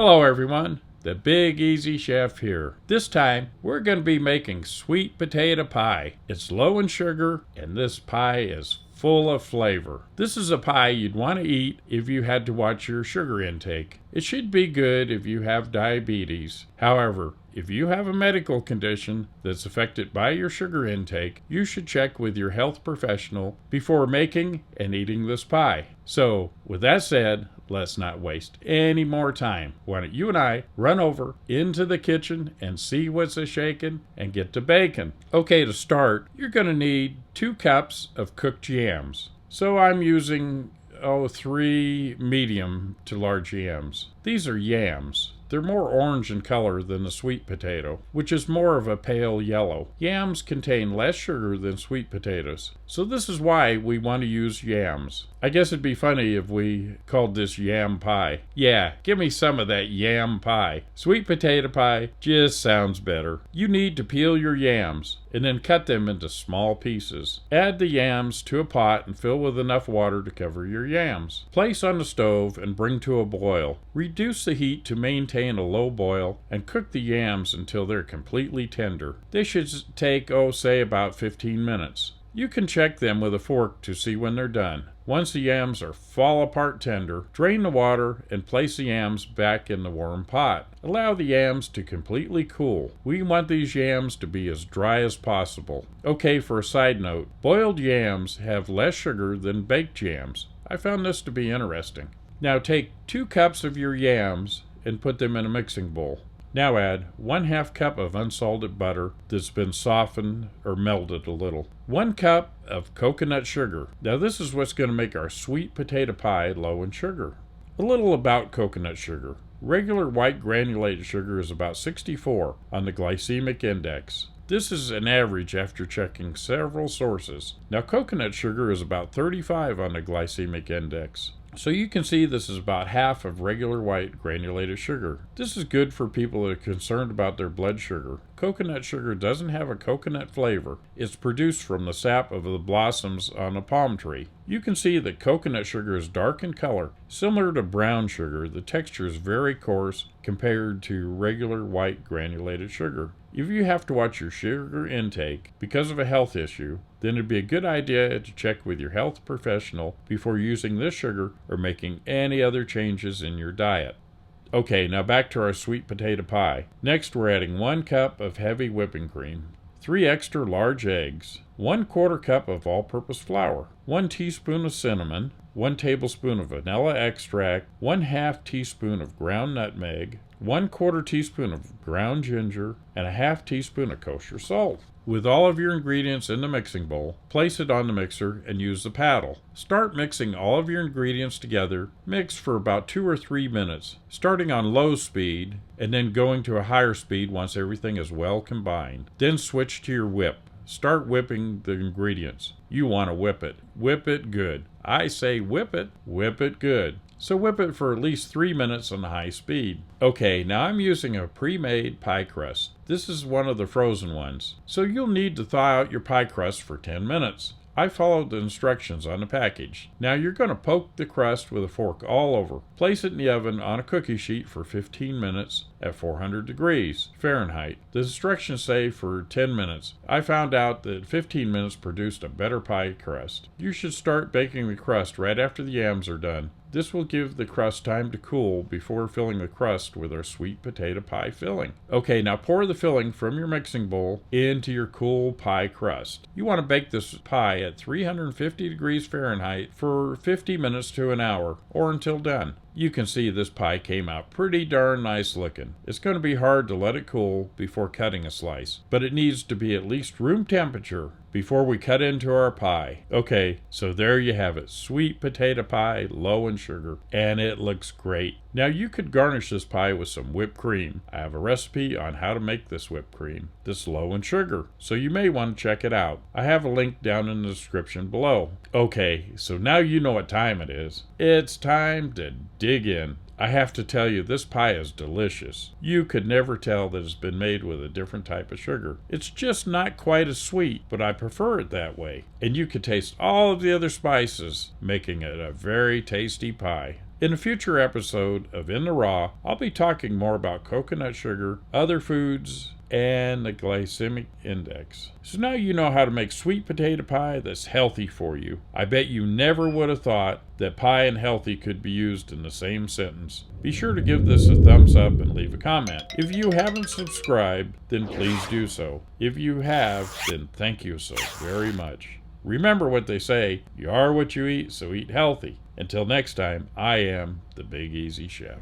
Hello everyone, the Big Easy Chef here. This time we're going to be making sweet potato pie. It's low in sugar and this pie is full of flavor. This is a pie you'd want to eat if you had to watch your sugar intake. It should be good if you have diabetes. However, if you have a medical condition that's affected by your sugar intake, you should check with your health professional before making and eating this pie. So, with that said, let's not waste any more time. Why don't you and I run over into the kitchen and see what's a-shaking and get to baking. Okay, to start, you're going to need 2 cups of cooked yams. So I'm using 3 medium to large yams. These are yams. They're more orange in color than the sweet potato, which is more of a pale yellow. Yams contain less sugar than sweet potatoes, so this is why we want to use yams. I guess it'd be funny if we called this yam pie. Yeah, give me some of that yam pie. Sweet potato pie just sounds better. You need to peel your yams and then cut them into small pieces. Add the yams to a pot and fill with enough water to cover your yams. Place on the stove and bring to a boil. Reduce the heat to maintain a low boil and cook the yams until they're completely tender. They should take, say about 15 minutes. You can check them with a fork to see when they're done. Once the yams are fall apart tender, drain the water and place the yams back in the warm pot. Allow the yams to completely cool. We want these yams to be as dry as possible. Okay, for a side note, boiled yams have less sugar than baked yams. I found this to be interesting. Now take 2 cups of your yams and put them in a mixing bowl. Now add 1/2 cup of unsalted butter that's been softened or melted a little. 1 cup of coconut sugar. Now this is what's going to make our sweet potato pie low in sugar. A little about coconut sugar. Regular white granulated sugar is about 64 on the glycemic index. This is an average after checking several sources. Now coconut sugar is about 35 on the glycemic index. So you can see this is about half of regular white granulated sugar. This is good for people that are concerned about their blood sugar. Coconut sugar doesn't have a coconut flavor. It's produced from the sap of the blossoms on a palm tree. You can see that coconut sugar is dark in color. Similar to brown sugar, the texture is very coarse compared to regular white granulated sugar. If you have to watch your sugar intake because of a health issue, then it'd be a good idea to check with your health professional before using this sugar or making any other changes in your diet. Okay, now back to our sweet potato pie. Next, we're adding 1 cup of heavy whipping cream, 3 extra large eggs, 1/4 cup of all-purpose flour, 1 teaspoon of cinnamon, 1 tablespoon of vanilla extract, 1/2 teaspoon of ground nutmeg, 1/4 teaspoon of ground ginger, and 1/2 teaspoon of kosher salt. With all of your ingredients in the mixing bowl, place it on the mixer and use the paddle. Start mixing all of your ingredients together. Mix for about 2 or 3 minutes, starting on low speed and then going to a higher speed once everything is well combined. Then switch to your whip. Start whipping the ingredients. You want to whip it. Whip it good. I say whip it good. So whip it for at least 3 minutes on high speed. Okay, now I'm using a pre-made pie crust. This is one of the frozen ones. So you'll need to thaw out your pie crust for 10 minutes. I followed the instructions on the package. Now you're going to poke the crust with a fork all over. Place it in the oven on a cookie sheet for 15 minutes at 400 degrees Fahrenheit. The instructions say for 10 minutes. I found out that 15 minutes produced a better pie crust. You should start baking the crust right after the yams are done. This will give the crust time to cool before filling the crust with our sweet potato pie filling. Okay, now pour the filling from your mixing bowl into your cool pie crust. You want to bake this pie at 350 degrees Fahrenheit for 50 minutes to an hour, or until done. You can see this pie came out pretty darn nice looking. It's going to be hard to let it cool before cutting a slice, but it needs to be at least room temperature before we cut into our pie. Okay, so there you have it. Sweet potato pie, low in sugar, and it looks great. Now you could garnish this pie with some whipped cream. I have a recipe on how to make this whipped cream. This is low in sugar, so you may want to check it out. I have a link down in the description below. Okay, so now you know what time it is. It's time to dig in. I have to tell you, this pie is delicious. You could never tell that it's been made with a different type of sugar. It's just not quite as sweet, but I prefer it that way. And you could taste all of the other spices, making it a very tasty pie. In a future episode of In the Raw, I'll be talking more about coconut sugar, other foods, and the glycemic index. So now you know how to make sweet potato pie that's healthy for you. I bet you never would have thought that pie and healthy could be used in the same sentence. Be sure to give this a thumbs up and leave a comment. If you haven't subscribed, then please do so. If you have, then thank you so very much. Remember what they say, you are what you eat, so eat healthy. Until next time, I am the Big Easy Chef.